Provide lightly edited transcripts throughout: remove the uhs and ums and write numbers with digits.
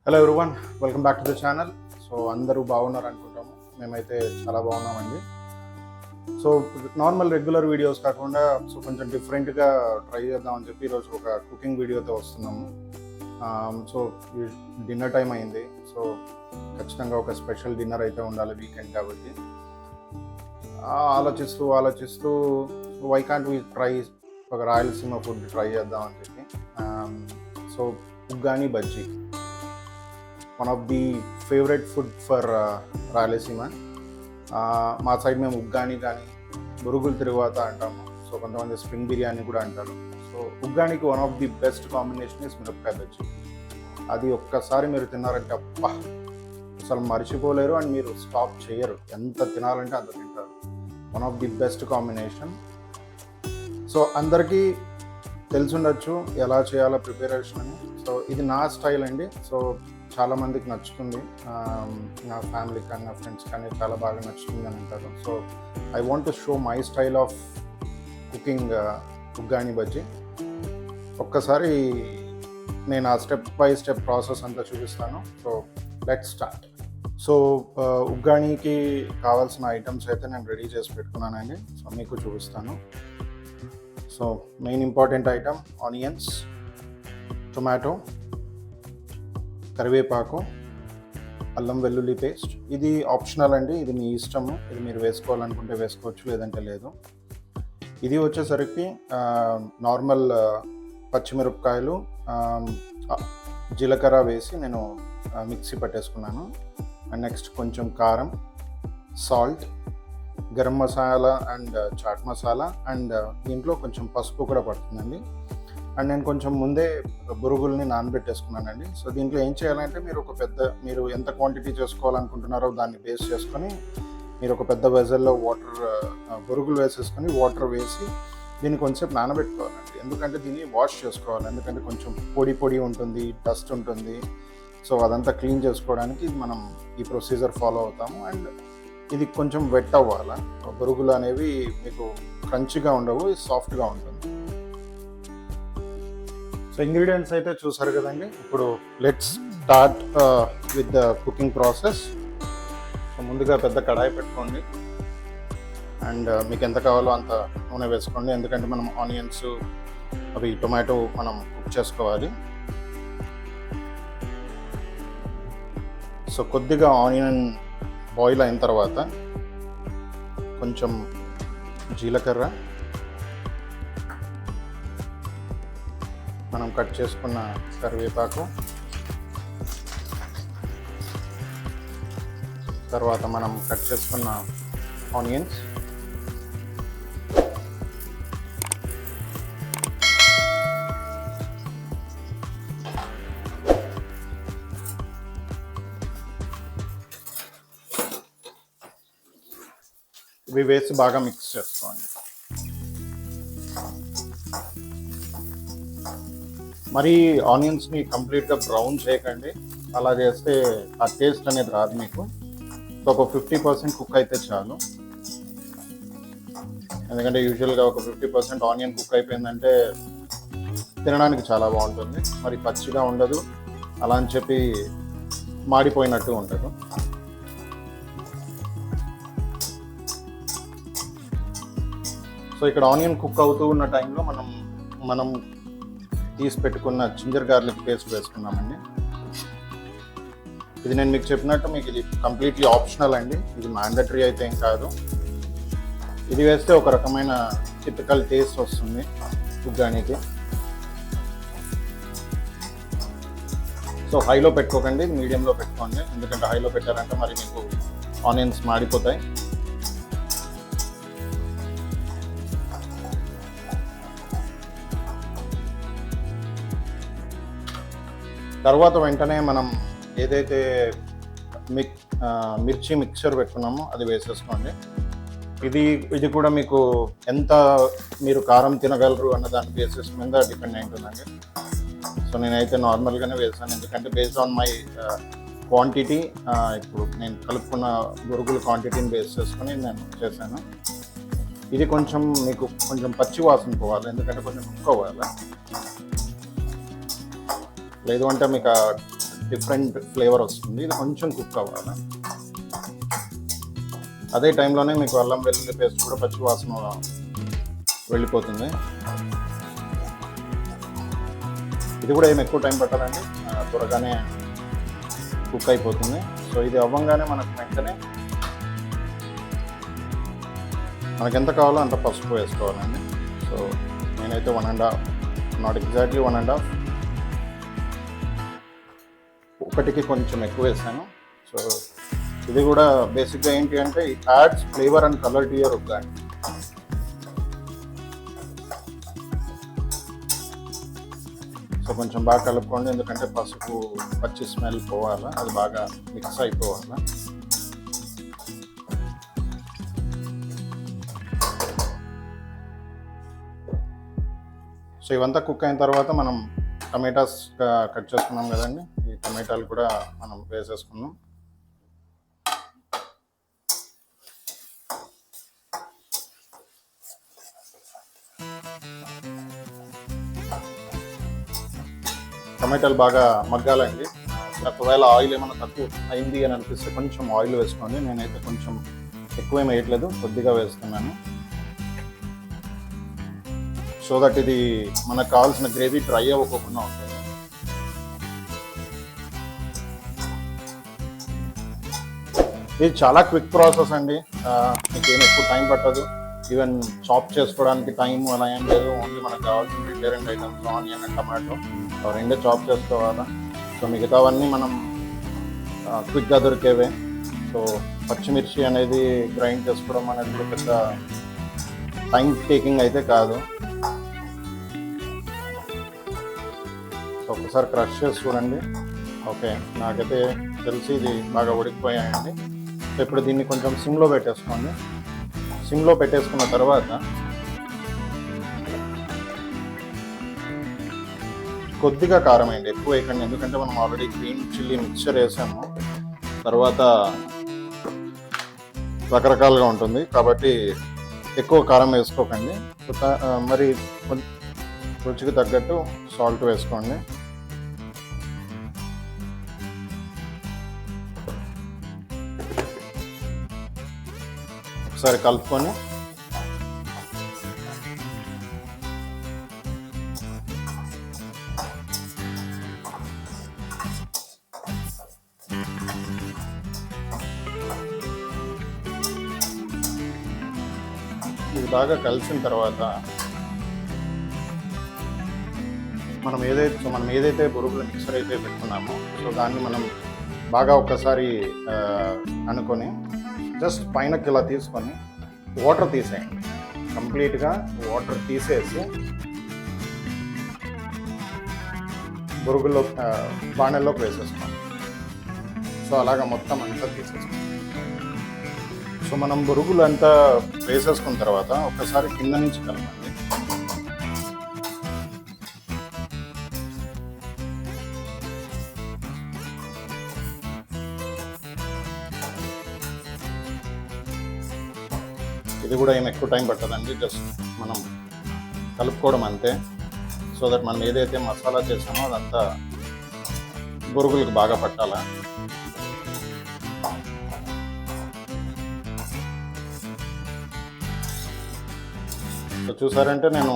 Hello everyone, welcome back to the channel. So అందరూ బాగున్నారు అనుకుంటాము. మేమైతే చాలా బాగున్నామండి. సో నార్మల్ రెగ్యులర్ వీడియోస్ కాకుండా కొంచెం డిఫరెంట్గా ట్రై చేద్దామని చెప్పి ఈరోజు ఒక కుకింగ్ వీడియోతో వస్తున్నాము. సో డిన్నర్ టైం అయింది. సో ఖచ్చితంగా ఒక స్పెషల్ డిన్నర్ అయితే ఉండాలి వీకెండ్ కాబట్టి. ఆలోచిస్తూ వై కాంట్ వి ట్రై ఒక రాయలసీమ ఫుడ్ ట్రై చేద్దామని చెప్పి. So uggani bajji, one of the favourite food for Rayalaseema. మా సైడ్ మేము ఉగ్గాని కానీ బురుగులు తిరువాత అంటాము. సో కొంతమంది స్ప్రింగ్ బిర్యానీ కూడా అంటారు. సో ఉగ్గానికి one of the best combination is మిరపకాయ బజ్జీ. అది ఒక్కసారి మీరు తిన్నారంటే అబ్బా అసలు మర్చిపోలేరు అండ్ మీరు స్టాప్ చేయరు. ఎంత తినాలంటే అంత తింటారు. One of the best combination. So అందరికీ తెలుసుండొచ్చు ఎలా చేయాలో ప్రిపరేషన్ అని. సో ఇది నా స్టైల్ అండి. సో చాలామందికి నచ్చుతుంది, నా ఫ్యామిలీకి కానీ నా ఫ్రెండ్స్ కానీ చాలా బాగా నచ్చుతుంది అని అంటారు. So I want to show my style of cooking uggani bajji. ఒక్కసారి నేను ఆ స్టెప్ బై స్టెప్ ప్రాసెస్ అంతా చూపిస్తాను. So let's start. సో ఉగ్గానికి కావాల్సిన ఐటమ్స్ అయితే నేను రెడీ చేసి పెట్టుకున్నానండి. సో మీకు చూపిస్తాను. So main important item onions, tomato, కరివేపాకు, అల్లం వెల్లుల్లి పేస్ట్. ఇది ఆప్షనల్ అండి, ఇది మీ ఇష్టము. ఇది మీరు వేసుకోవాలనుకుంటే వేసుకోవచ్చు, లేదంటే లేదు. ఇది వచ్చేసరికి నార్మల్ పచ్చిమిరపకాయలు, జీలకర్ర వేసి నేను మిక్సీ పట్టేసుకున్నాను. అండ్ నెక్స్ట్ కొంచెం కారం, salt, garam masala and chaat masala, and దీంట్లో కొంచెం పసుపు కూడా పడుతుందండి. అండ్ నేను కొంచెం ముందే బురుగుల్ని నానబెట్టేసుకున్నానండి. సో దీంట్లో ఏం చేయాలంటే మీరు ఎంత క్వాంటిటీ చేసుకోవాలనుకుంటున్నారో దాన్ని బేస్ చేసుకొని మీరు ఒక పెద్ద వెజల్లో బురుగులు వేసేసుకొని వాటర్ వేసి దీన్ని కొంచెం నానబెట్టుకోవాలండి. ఎందుకంటే దీన్ని వాష్ చేసుకోవాలి. ఎందుకంటే కొంచెం పొడి ఉంటుంది, డస్ట్ ఉంటుంది. సో అదంతా క్లీన్ చేసుకోవడానికి మనం ఈ ప్రొసీజర్ ఫాలో అవుతాము. అండ్ ఇది కొంచెం వెట్ అవ్వాలి. బురుగులు అనేవి మీకు క్రంచిగా ఉండవు, సాఫ్ట్గా ఉంటుంది. సో ఇంగ్రీడియంట్స్ అయితే చూసారు కదండి. ఇప్పుడు let's start with the cooking process. So ముందుగా పెద్ద కడాయి పెట్టుకోండి. అండ్ మీకు ఎంత కావాలో అంత నూనె వేసుకోండి. ఎందుకంటే మనం ఆనియన్స్ అవి టొమాటో మనం కుక్ చేసుకోవాలి. సో కొద్దిగా ఆనియన్ బాయిల్ అయిన తర్వాత కొంచెం జీలకర్ర, మనం కట్ చేసుకున్న కరివేపాకు, తర్వాత మనం కట్ చేసుకున్న ఆనియన్స్, ఇవి వేసి బాగా మిక్స్ చేసుకోండి. మరి ఆనియన్స్ని కంప్లీట్గా బ్రౌన్ చేయకండి. అలా చేస్తే ఆ టేస్ట్ అనేది రాదు మీకు. సో ఒక 50% కుక్ అయితే చాలు. ఎందుకంటే యూజువల్గా ఒక 50% ఆనియన్ కుక్ అయిపోయిందంటే తినడానికి చాలా బాగుంటుంది. మరి పచ్చిగా ఉండదు, అలా అని చెప్పి మాడిపోయినట్టు ఉండదు. సో ఇక్కడ ఆనియన్ కుక్ అవుతూ ఉన్న టైంలో మనం తీసి పెట్టుకున్న జింజర్ గార్లిక్ పేస్ట్ వేసుకున్నామండి. ఇది నేను మీకు చెప్పినట్టు మీకు ఇది కంప్లీట్లీ ఆప్షనల్ అండి. ఇది మ్యాండటరీ అయితే ఏం కాదు. ఇది వేస్తే ఒక రకమైన టిపికల్ టేస్ట్ వస్తుంది ఉగ్గానికి. సో హైలో పెట్టుకోకండి, మీడియంలో పెట్టుకోండి. ఎందుకంటే హైలో పెట్టారంటే మరి మీకు ఆనియన్స్ మాడిపోతాయి. తర్వాత వెంటనే మనం ఏదైతే మిర్చి మిక్చర్ పెట్టుకున్నామో అది వేసేసుకోండి. ఇది కూడా మీకు ఎంత మీరు కారం తినగలరు అన్న దాని బేసిస్ మీద డిపెండ్ అయి ఉంటుందండి. సో నేనైతే నార్మల్గానే వేసాను, ఎందుకంటే బేస్డ్ ఆన్ మై క్వాంటిటీ, ఇప్పుడు నేను కలుపుకున్న బురుగుల క్వాంటిటీని బేస్ చేసుకొని నేను చేశాను. ఇది కొంచెం మీకు కొంచెం పచ్చి వాసన పోవాలి, ఎందుకంటే కొంచెం కుక్ అవ్వాలి. లేదు అంటే మీకు డిఫరెంట్ ఫ్లేవర్ వస్తుంది. ఇది కొంచెం కుక్ అవ్వాలి. అదే టైంలోనే మీకు అల్లం వెల్లుల్లి పేస్ట్ కూడా పచ్చి వాసన వెళ్ళిపోతుంది. ఇది కూడా ఏమి ఎక్కువ టైం పట్టదండి, త్వరగానే కుక్ అయిపోతుంది. సో ఇది అవ్వంగానే మనకు వెంటనే మనకి ఎంత కావాలో అంత పసుపు వేసుకోవాలండి. సో నేనైతే 1.5, నాట్ ఎగ్జాక్ట్లీ 1.5, ఒకటికి కొంచెం ఎక్కువ వేసాను. సో ఇది కూడా బేసిక్గా ఏంటి అంటే it adds flavour and colour to your uggani. So కొంచెం బాగా కలుపుకోండి, ఎందుకంటే పసుపు పచ్చి స్మెల్ పోవాలా, అది బాగా మిక్స్ అయిపోవాలా. సో ఇవంతా కుక్ అయిన తర్వాత మనం టమాటాస్ కట్ చేసుకున్నాం కదండి, ఈ టమాటాలు కూడా మనం వేసేసుకున్నాం. టమాటాలు బాగా మగ్గాలండి. ఒకవేళ ఆయిల్ ఏమైనా తక్కువ అయింది అని అనిపిస్తే కొంచెం ఆయిల్ వేసుకోండి. నేనైతే కొంచెం ఎక్కువేం వేయట్లేదు, కొద్దిగా వేస్తున్నాను. సో దట్ ఇది మనకు కావాల్సిన గ్రేవీ డ్రై అవ్వకుండా ఉంటుంది. ఇది చాలా క్విక్ ప్రాసెస్ అండి, మీకు ఏం ఎక్కువ టైం పట్టదు. ఈవెన్ చాప్ చేసుకోవడానికి టైం అలా ఏం లేదు. ఓన్లీ మనకు కావాల్సిన 2 ఐటమ్స్, ఆనియన్ అండ్ టమాటో, రెండే చాప్ చేసుకోవాలా. సో మిగతావన్నీ మనం క్విక్గా దొరికేవే. సో పచ్చిమిర్చి అనేది గ్రైండ్ చేసుకోవడం అనేది కూడా పెద్ద టైం టేకింగ్ అయితే కాదు. సో ఒకసారి క్రష్ చేసి చూడండి. ఓకే, నాకైతే తెలిసి ఇది బాగా ఉడికిపోయాయండి. సో ఇప్పుడు దీన్ని కొంచెం సిమ్లో పెట్టేసుకోండి. సిమ్లో పెట్టేసుకున్న తర్వాత కొద్దిగా కారం వేయండి, ఎక్కువ వేయకండి, ఎందుకంటే మనం ఆల్రెడీ గ్రీన్ చిల్లీ మిక్చర్ వేసాము. తర్వాత రకరకాలుగా ఉంటుంది కాబట్టి ఎక్కువ కారం వేసుకోకండి. మరి రుచికి తగ్గట్టు సాల్ట్ వేసుకోండి. ఒకసారి కలుపుకొని ఇది బాగా కలిసిన తర్వాత మనం ఏదైతే బొరుగుల మిక్సర్ అయితే పెట్టుకున్నామో సో దాన్ని మనం బాగా ఒక్కసారి అనుకొని జస్ట్ పైనకి ఇలా తీసుకొని వాటర్ తీసేయండి. కంప్లీట్గా వాటర్ తీసేసి బొరుగుల్లో బాణెల్లోకి వేసేసుకోండి. సో అలాగా మొత్తం అంతా తీసేసుకోండి. సో మనం బొరుగులు అంతా వేసేసుకున్న తర్వాత ఒకసారి కింద నుంచి కలపండి. ఇది కూడా ఏం ఎక్కువ టైం పట్టదండి, జస్ట్ మనం కలుపుకోవడం అంతే. సో దట్ మనం ఏదైతే మసాలా చేసామో అదంతా బొరుగులకు బాగా పట్టాలా. సో చూసారంటే నేను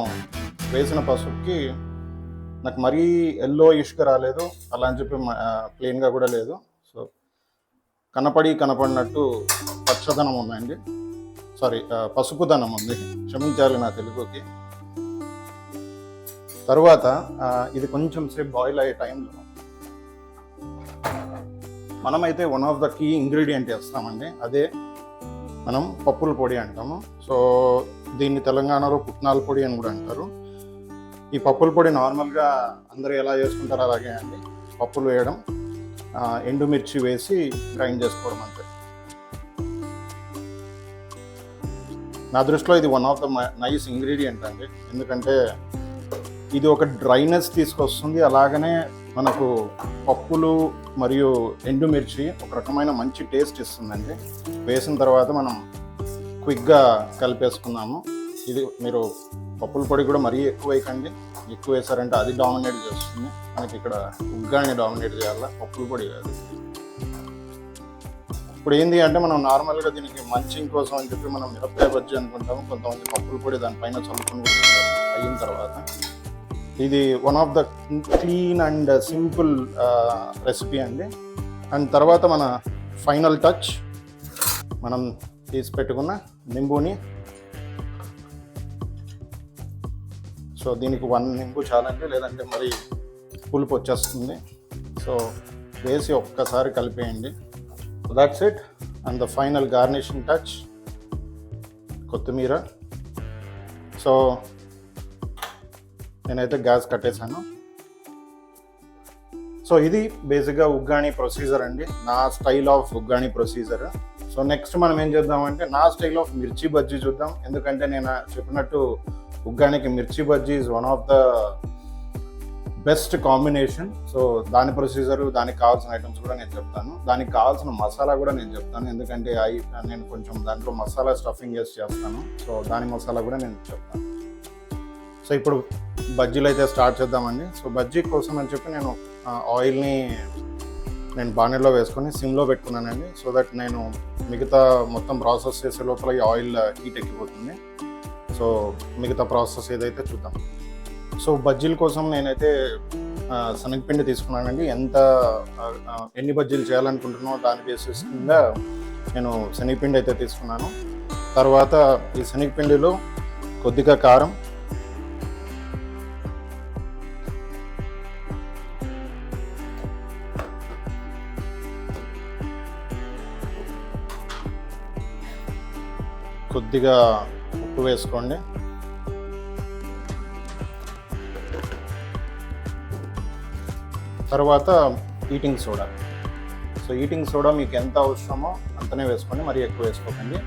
వేసిన పసుపుకి నాకు మరీ ఎల్లో ఇష్గా రాలేదు, అలా అని చెప్పి ప్లెయిన్గా కూడా లేదు. సో కనపడినట్టు పచ్చదనం ఉందండి, సారీ పసుపుదనం ఉంది, క్షమించాలి నా తెలుగుకి. తరువాత ఇది కొంచెం సేపు బాయిల్ అయ్యే టైంలో మనమైతే one of the key ingredient వేస్తామండి, అదే మనం పప్పుల పొడి అంటాము. సో దీన్ని తెలంగాణలో పుట్నాల పొడి అని కూడా అంటారు. ఈ పప్పుల పొడి నార్మల్గా అందరూ ఎలా చేసుకుంటారో అలాగే అండి, పప్పులు వేయడం, ఎండుమిర్చి వేసి గ్రైండ్ చేసుకోవడం అంతే. నా దృష్టిలో ఇది one of the nice ingredient అండి, ఎందుకంటే ఇది ఒక డ్రైనెస్ తీసుకొస్తుంది, అలాగనే మనకు పప్పులు మరియు ఎండుమిర్చి ఒక రకమైన మంచి టేస్ట్ ఇస్తుందండి. వేసిన తర్వాత మనం క్విక్గా కలిపేసుకున్నాము. ఇది మీరు పప్పుల పొడి కూడా మరీ ఎక్కువ వేయకండి, ఎక్కువ వేసారంటే అది డామినేట్ చేస్తుంది. మనకి ఇక్కడ ఉగ్గాని డామినేట్ చేయాలా, పప్పుల పొడి కాదు. ఇప్పుడు ఏంటి అంటే మనం నార్మల్గా దీనికి మంచింగ్ కోసం అని చెప్పి మనం మిరపకాయ బజ్జీ అనుకుంటాము, కొంతమంది పప్పుల పొడి దానిపైన చల్లుకుని అయిన తర్వాత. ఇది one of the clean and simple recipe అండి. అండ్ తర్వాత మన ఫైనల్ టచ్, మనం తీసి పెట్టుకున్న నింబుని. సో దీనికి 1 నింబు చాలండి, లేదంటే మరి పులుపు వచ్చేస్తుంది. సో వేసి ఒక్కసారి కలిపేయండి. That's it. And the final garnishing touch కొత్తిమీర. సో నేనైతే గ్యాస్ కట్టేశాను. సో ఇది బేసిక్గా ఉగ్గాని ప్రొసీజర్ అండి, నా స్టైల్ ఆఫ్ ఉగ్గాని ప్రొసీజర్. సో నెక్స్ట్ మనం ఏం చేద్దామంటే నా స్టైల్ ఆఫ్ మిర్చి బజ్జీ చూద్దాం. ఎందుకంటే నేను చెప్పినట్టు ఉగ్గానికి మిర్చి bajji is one of the best combination. So దాని ప్రొసీజరు, దానికి కావాల్సిన ఐటమ్స్ కూడా నేను చెప్తాను, దానికి కావాల్సిన మసాలా కూడా నేను చెప్తాను. ఎందుకంటే నేను కొంచెం దాంట్లో మసాలా స్టఫింగ్ వేసి చేస్తాను. సో దాని మసాలా కూడా నేను చెప్తాను. సో ఇప్పుడు బజ్జీలు అయితే స్టార్ట్ చేద్దామండి. సో బజ్జీ కోసం అని చెప్పి నేను ఆయిల్ని బాణీలో వేసుకొని సిమ్లో పెట్టుకున్నానండి. సో దట్ నేను మిగతా మొత్తం ప్రాసెస్ చేసే లోపల ఈ ఆయిల్ హీట్ ఎక్కిపోతుంది. సో మిగతా ప్రాసెస్ ఏదైతే చూద్దాం. సో బజ్జీల కోసం నేనైతే శనగపిండి తీసుకున్నానండి. ఎన్ని బజ్జీలు చేయాలనుకుంటున్నానో దాని బేసిస్ కింద నేను శనగపిండి అయితే తీసుకున్నాను. తర్వాత ఈ శనగపిండిలో కొద్దిగా కారం, కొద్దిగా ఉప్పు వేసుకోండి. తర్వాత eating soda. So eating soda మీకు ఎంత అవసరమో అంతనే వేసుకోండి, మరీ ఎక్కువ వేసుకోకండి.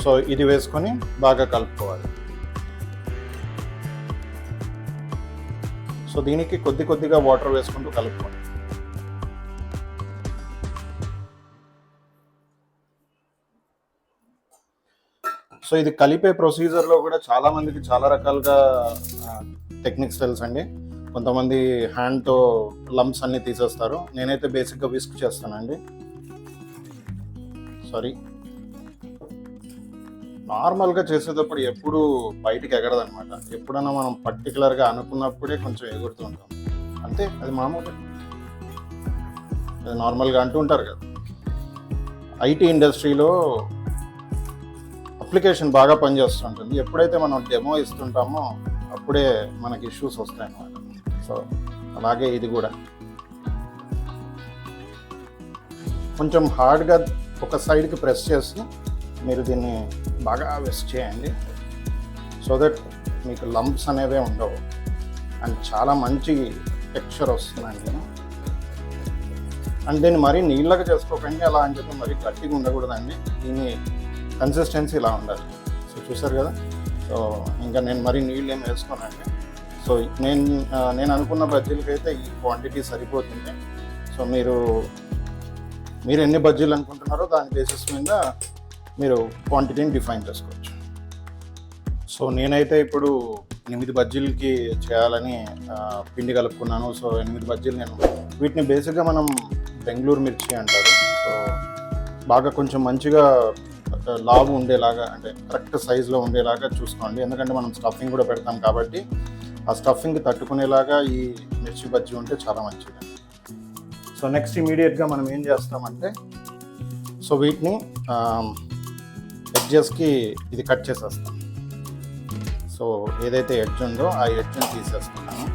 సో ఇది వేసుకొని బాగా కలుపుకోవాలి. సో దీనికి కొద్దిగా వాటర్ వేసుకుంటూ కలుపుకోండి. సో ఇది కలిపే ప్రొసీజర్లో కూడా చాలామందికి చాలా రకాలుగా టెక్నిక్స్ తెలుసు అండి. కొంతమంది హ్యాండ్తో లంప్స్ అన్నీ తీసేస్తారు. నేనైతే బేసిక్గా విస్క్ చేస్తానండి. నార్మల్గా చేసేటప్పుడు ఎప్పుడు బయటికి ఎగరదనమాట. ఎప్పుడన్నా మనం పర్టికులర్గా అనుకున్నప్పుడే కొంచెం ఎగురుతూ ఉంటాం, అంతే. అది మామూలు, అది నార్మల్గా అంటూ ఉంటారు కదా. ఐటీ ఇండస్ట్రీలో అప్లికేషన్ బాగా పనిచేస్తుంటుంది. ఎప్పుడైతే మనం డెమో ఇస్తుంటామో అప్పుడే మనకి ఇష్యూస్ వస్తాయన్నమాట. సో అలాగే ఇది కూడా కొంచెం హార్డ్గా ఒక సైడ్కి ప్రెస్ చేసి మీరు దీన్ని బాగా వెస్ట్ చేయండి. సో దట్ మీకు లంప్స్ అనేవే ఉండవు అండ్ చాలా మంచి టెక్స్చర్ వస్తుందండి. అండ్ దీన్ని మరీ నీళ్ళగా చేసుకోకండి, అలా అని చెప్పి మరీ గట్టిగా ఉండకూడదండి. దీన్ని కన్సిస్టెన్సీ ఇలా ఉండాలి. సో చూసారు కదా. సో ఇంకా నేను మరీ నీళ్ళు ఏమి వేసుకోనండి. సో నేను అనుకున్న బజ్జీలకైతే ఈ క్వాంటిటీ సరిపోతుంది. సో మీరు ఎన్ని బజ్జీలు అనుకుంటున్నారో దాని బేసిస్ మీద మీరు క్వాంటిటీని డిఫైన్ చేసుకోవచ్చు. సో నేనైతే ఇప్పుడు 8 బజ్జీలకి చేయాలని పిండి కలుపుకున్నాను. సో 8 బజ్జీలు నేను వీటిని బేసిక్గా మనం బెంగళూరు మిర్చి అంటారు. సో బాగా కొంచెం మంచిగా లావు ఉండేలాగా, అంటే కరెక్ట్ సైజులో ఉండేలాగా చూసుకోండి. ఎందుకంటే మనం స్టఫింగ్ కూడా పెడతాం కాబట్టి ఆ స్టఫింగ్ తట్టుకునేలాగా ఈ మిర్చి బజ్జీ ఉంటే చాలా మంచిది. సో నెక్స్ట్ ఇమీడియట్గా మనం ఏం చేస్తామంటే, సో వీటిని ఎడ్జెస్కి ఇది కట్ చేసేస్తాం. సో ఏదైతే ఎడ్జ్ ఉందో ఆ ఎడ్జ్ని తీసేస్తున్నాను.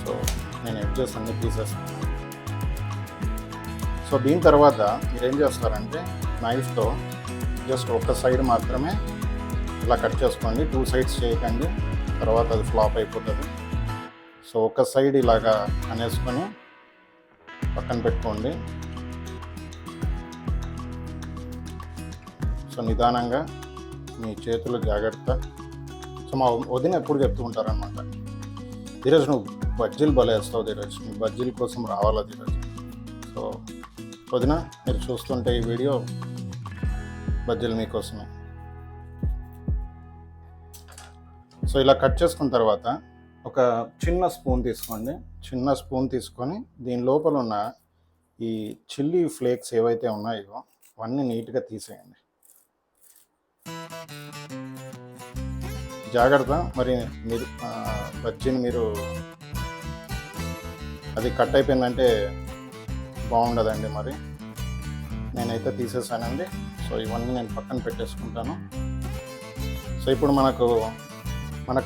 సో నేను ఎడ్జెస్ అన్నీ తీసేస్తాను. సో దీని తర్వాత మీరు ఏం చేస్తారంటే నైఫ్తో జస్ట్ ఒక సైడ్ మాత్రమే ఇలా కట్ చేసుకోండి, 2 సైడ్స్ చేయకండి, తర్వాత అది ఫ్లాప్ అయిపోతుంది. సో ఒక సైడ్ ఇలాగా అనేసుకొని పక్కన పెట్టుకోండి. సో నిదానంగా మీ చేతులు జాగ్రత్త. సో మా వదిన ఎప్పుడు చెప్తూ ఉంటారనమాట, ధీరజ్ నువ్వు బజ్జీలు బలేస్తావు ధీరజ్, నీ బజ్జీల కోసం రావాలా ధీరజ్. సో వదిన మీరు చూస్తుంటే ఈ వీడియో బజ్జీలు మీకోసమే. సో ఇలా కట్ చేసుకున్న తర్వాత ఒక చిన్న స్పూన్ తీసుకోండి. చిన్న స్పూన్ తీసుకొని దీని లోపల ఉన్న ఈ చిల్లీ ఫ్లేక్స్ ఏవైతే ఉన్నాయో అవన్నీ నీట్గా తీసేయండి. జాగ్రత్త, మరి మీరు బజ్జీని మీరు అది కట్ అయిపోయిందంటే బాగుండదండి. మరి నేనైతే తీసేసానండి. సో ఇవన్నీ నేను పక్కన పెట్టేసుకుంటాను. సో ఇప్పుడు మనకు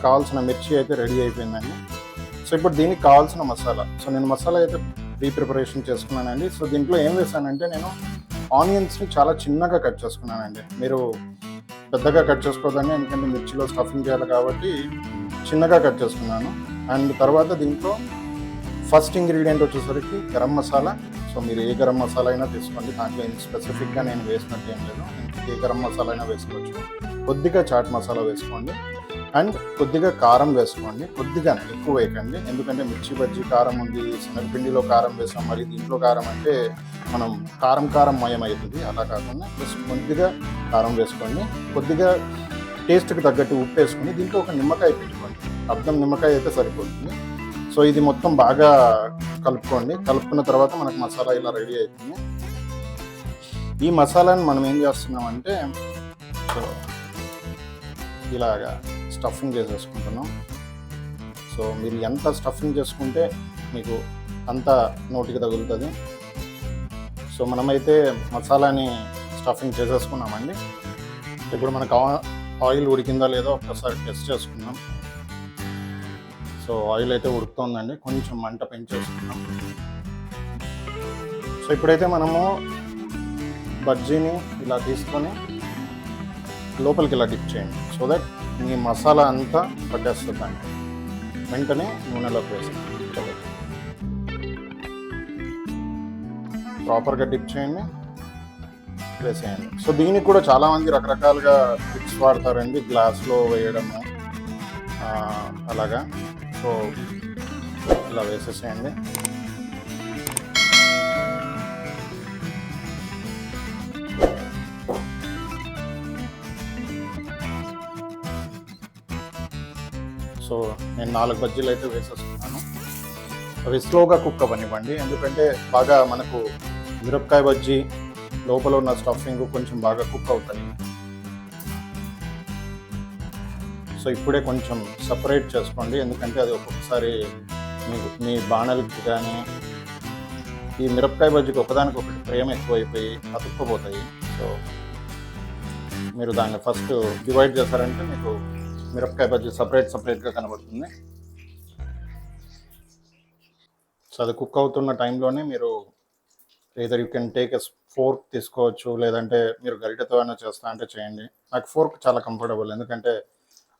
కావాల్సిన మిర్చి అయితే రెడీ అయిపోయిందండి. సో ఇప్పుడు దీనికి కావాల్సిన మసాలా. సో నేను మసాలా అయితే ప్రిపరేషన్ చేసుకున్నానండి. సో దీంట్లో ఏం వేసానంటే నేను ఆనియన్స్ని చాలా చిన్నగా కట్ చేసుకున్నానండి. మీరు పెద్దగా కట్ చేసుకోవద్దండి, ఎందుకంటే మిర్చిలో స్టఫింగ్ చేయాలి కాబట్టి చిన్నగా కట్ చేసుకున్నాను. అండ్ తర్వాత దీంట్లో ఫస్ట్ ఇంగ్రీడియంట్ వచ్చేసరికి గరం మసాలా. సో మీరు ఏ గరం మసాలా అయినా తీసుకోండి, దాంట్లో స్పెసిఫిక్గా నేను వేసినట్టు ఏం లేదు, ఏ గరం మసాలా అయినా వేసుకోవచ్చు. కొద్దిగా చాట్ మసాలా వేసుకోండి అండ్ కొద్దిగా కారం వేసుకోండి. కొద్దిగా ఎక్కువ వేయకండి, ఎందుకంటే మిర్చి బజ్జీ కారం ఉంది, శనగపిండిలో కారం వేసాం, మరి దీంట్లో కారం అంటే మనం కారం మయం అవుతుంది. అలా కాకుండా జస్ట్ కొద్దిగా కారం వేసుకోండి, కొద్దిగా టేస్ట్కి తగ్గట్టు ఉప్పు వేసుకొని దీంట్లో ఒక నిమ్మకాయ పెట్టుకోండి. అర్థం నిమ్మకాయ అయితే సరిపోతుంది. సో ఇది మొత్తం బాగా కలుపుకోండి. కలుపుకున్న తర్వాత మనకు మసాలా ఇలా రెడీ అవుతుంది. ఈ మసాలాని మనం ఏం చేస్తున్నామంటే సో ఇలాగా స్టఫింగ్ చేసేసుకుంటున్నాం. సో మీరు ఎంత స్టఫింగ్ చేసుకుంటే మీకు అంత నోటికి తగులుతుంది. సో మనమైతే మసాలాని స్టఫింగ్ చేసేసుకున్నామండి. ఇప్పుడు మనకు ఆయిల్ ఉడికిందా లేదో ఒక్కసారి టెస్ట్ చేసుకుందాం. సో ఆయిల్ అయితే ఉడుకుతుందండి, కొంచెం మంట పెంచేసుకున్నాం. సో ఇప్పుడైతే మనము బజ్జీని ఇలా తీసుకొని లోపలికి ఇలా డిప్ చేయండి, సో దట్ మీ మసాలా అంతా పట్టేస్తుందండి. వెంటనే నూనెలోకి వేసి ప్రాపర్గా డిప్ చేయండి, వేసేయండి. సో దీనికి కూడా చాలామంది రకరకాలుగా టిప్స్ వాడతారండి, గ్లాస్లో వేయడము అలాగా. సో ఇలా వేసేసేయండి. సో నేను 4 బజ్జీలు అయితే వేసేసుకున్నాను. అవి స్లోగా కుక్ అవ్వనివ్వండి, ఎందుకంటే బాగా మనకు మిరపకాయ బజ్జీ లోపల ఉన్న స్టఫింగ్ కొంచెం బాగా కుక్ అవుతాయి. సో ఇప్పుడే కొంచెం సపరేట్ చేసుకోండి, ఎందుకంటే అది ఒక్కొక్కసారి మీ బాణలికి కానీ ఈ మిరపకాయ బజ్జీకి ఒకదానికొకటి ప్రేమ ఎక్కువైపోయి అతుక్కుపోతాయి. సో మీరు దాన్ని ఫస్ట్ డివైడ్ చేశారంటే మీకు మిరపకాయ బజ్జీ సపరేట్గా కనబడుతుంది. సో అది కుక్ అవుతున్న టైంలోనే మీరు either you can take a fork తీసుకోవచ్చు, లేదంటే మీరు గరిటెతో అయినా చేస్తా అంటే చేయండి. నాకు ఫోర్క్ చాలా కంఫర్టబుల్, ఎందుకంటే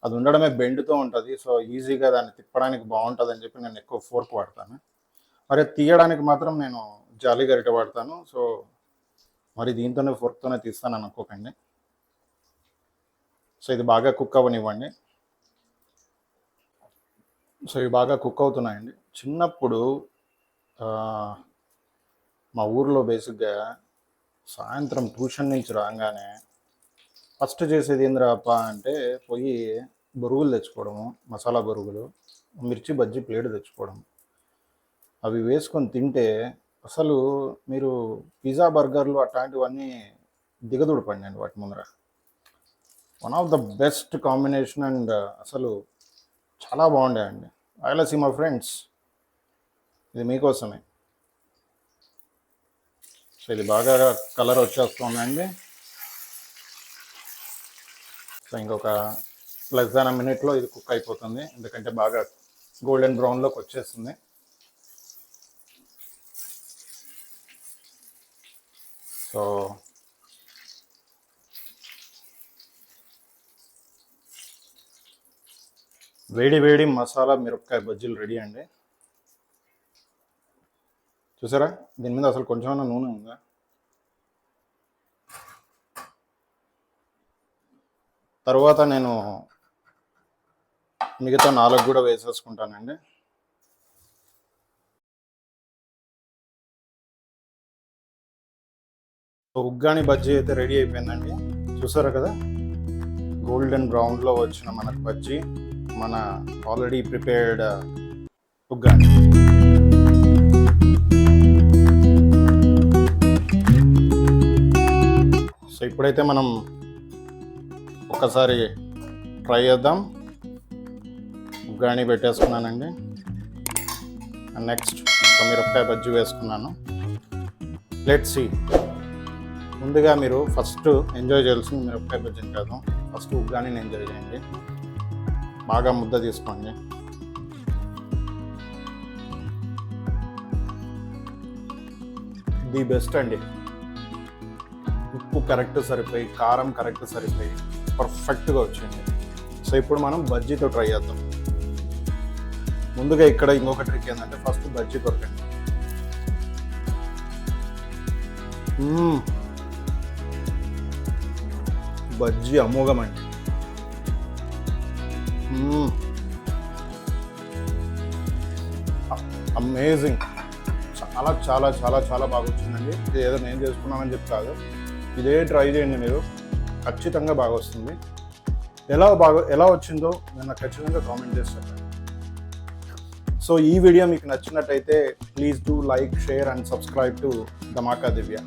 అది ఉండడమే బెండ్తో ఉంటుంది. సో ఈజీగా దాన్ని తిప్పడానికి బాగుంటుంది అని చెప్పి నేను ఎక్కువ ఫోర్క్ వాడతాను. మరి తీయడానికి మాత్రం నేను జాలి గరిటె వాడతాను. సో మరి దీంతోనే ఫోర్క్తోనే తీస్తాను అనుకోకండి. సో ఇది బాగా కుక్ అవ్వనివ్వండి. సో ఇవి బాగా కుక్ అవుతున్నాయండి. చిన్నప్పుడు మా ఊర్లో బేసిక్గా సాయంత్రం ట్యూషన్ నుంచి రాగానే ఫస్ట్ చేసేది ఏంద్రాప అంటే పోయి బొరుగులు తెచ్చుకోవడము, మసాలా బొరుగులు, మిర్చి బజ్జీ ప్లేట్ తెచ్చుకోవడం, అవి వేసుకొని తింటే అసలు మీరు పిజ్జా బర్గర్లు అట్లాంటివన్నీ దిగదుడిపండి అండి వాటి ముందర. One of the best combination and అసలు చాలా బాగుండేయండి. రాయలసీమ ఫ్రెండ్స్, ఇది మీకోసమే. సో ఇది బాగా కలర్ వచ్చేస్తుందండి. సో ఇంకొక లెస్ దాన్ అ మినిట్లో ఇది కుక్ అయిపోతుంది, ఎందుకంటే బాగా గోల్డెన్ బ్రౌన్లోకి వచ్చేస్తుంది. సో వేడి వేడి మసాలా మిరపకాయ బజ్జీలు రెడీ అండి. చూసారా, దీని మీద అసలు కొంచెమైనా నూనె ఉందా? తర్వాత నేను మిగతా 4 కూడా వేసేసుకుంటానండి. ఉగ్గాని బజ్జీ అయితే రెడీ అయిపోయిందండి. చూసారు కదా, గోల్డెన్ బ్రౌన్లో వచ్చిన మనకు బజ్జీ, మన ఆల్రెడీ ప్రిపేర్డ్ ఉగ్గాని. సో ఇప్పుడైతే మనం ఒక్కసారి ట్రై చేద్దాం. ఉగ్గాని పెట్టేసుకున్నానండి. నెక్స్ట్ ఒక మిరపకాయ బజ్జీ వేసుకున్నాను. Let's see. ముందుగా మీరు ఫస్ట్ ఎంజాయ్ చేయాల్సింది మిరపకాయ బజ్జీని కాదు, ఫస్ట్ ఉగ్గానిని ఎంజాయ్ చేయండి. బాగా ముద్ద తీసుకోండి. ది బెస్ట్ అండి. ఉప్పు కరెక్ట్ సరిపోయి, కారం కరెక్ట్ సరిపోయి పర్ఫెక్ట్గా వచ్చింది. సో ఇప్పుడు మనం బజ్జీతో ట్రై చేద్దాం. ముందుగా ఇక్కడ ఇంకొక ట్రిక్ ఏంటంటే ఫస్ట్ బజ్జీ కొరకండి. బజ్జీ అమోఘం అండి. అమేజింగ్. చాలా చాలా చాలా చాలా బాగా వచ్చిందండి. ఇది ఏదో నేను చేసుకున్నానని చెప్పి కాదు, ఇదే ట్రై చేయండి మీరు, ఖచ్చితంగా బాగా వస్తుంది. ఎలా వచ్చిందో నేను నాకు ఖచ్చితంగా కామెంట్ చేస్తాను. సో ఈ వీడియో మీకు నచ్చినట్టయితే please do like, share and subscribe to Dhamaka Divya.